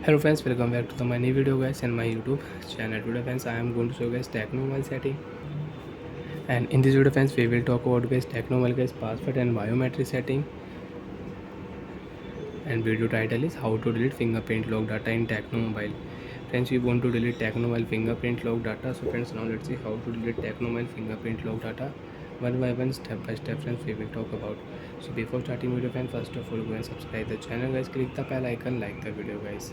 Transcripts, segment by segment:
Hello friends, welcome back to my new video guys and my YouTube channel. Today friends, I am going to show you guys tecno setting, and in this video friends we will talk about guys tecno guys password and biometric setting, and video title is how to delete fingerprint lock data in tecno mobile. Friends, we want to delete tecno mobile fingerprint lock data. So friends, now let's see how to delete tecno mobile fingerprint lock data one by one, step by step friends, we will talk about. So before starting video friends, first of all go and subscribe the channel guys, click the bell icon, like the video guys.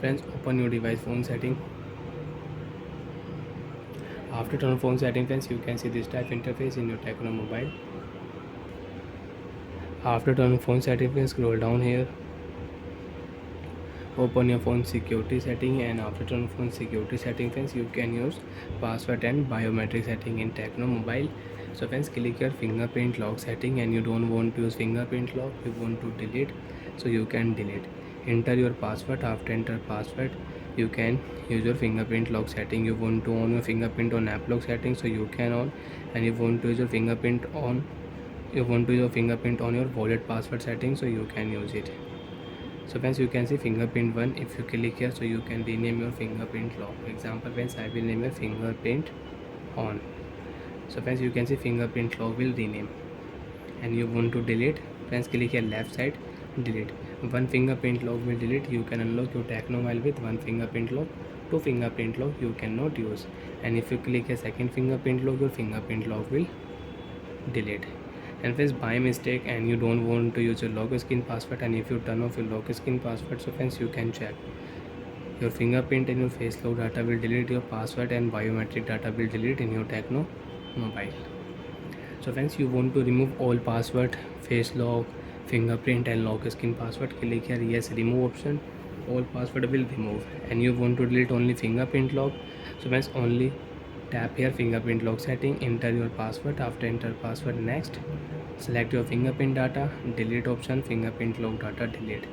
Friends, open your device phone setting. After turn on phone setting friends, you can see this type interface in your tecno mobile. After turn on phone setting friends, scroll down here, open your phone security setting, and after turn on phone security setting friends, you can use password and biometric setting in tecno mobile. So friends, click your fingerprint lock setting, and you don't want to use fingerprint lock, you want to delete, so you can delete. Enter your password. After enter password, you can use your fingerprint lock setting. You want to on your fingerprint on app lock setting, so you can on, and you want to use your fingerprint on, you want to use your fingerprint on your wallet password setting, so you can use it. So friends, you can see fingerprint 1. If you click here, so you can rename your fingerprint lock. For example friends, I will name your fingerprint on. So friends, you can see fingerprint lock will rename. And you want to delete, friends, click here left side, delete. One fingerprint lock will delete. You can unlock your tecno mobile with one fingerprint lock. Two fingerprint lock you cannot use. And if you click a second fingerprint lock, your fingerprint lock will delete. And friends, by mistake and you don't want to use your lock screen password, and if you turn off your lock screen password, so friends, you can check your fingerprint and your face lock data will delete, your password and biometric data will delete in your tecno mobile. So friends, you want to remove all password, face lock, fingerprint and lock screen password, click here yes remove option. All password will remove. And you want to delete only fingerprint lock, so friends, only tap here fingerprint lock setting, enter your password. After enter password, next select your fingerprint data, delete option, fingerprint lock data delete.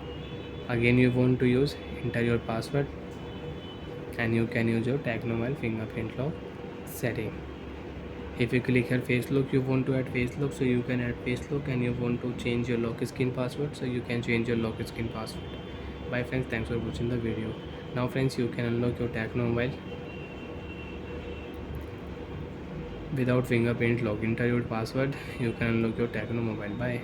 Again you want to use, enter your password, and you can use your tecno mobile fingerprint lock setting. If you click here face lock, you want to add face lock, so you can add face lock. And you want to change your lock screen password, so you can change your lock screen password. Bye friends, thanks for watching the video. Now friends, you can unlock your tecno mobile without fingerprint lock. Enter your password, you can unlock your tecno mobile. Bye.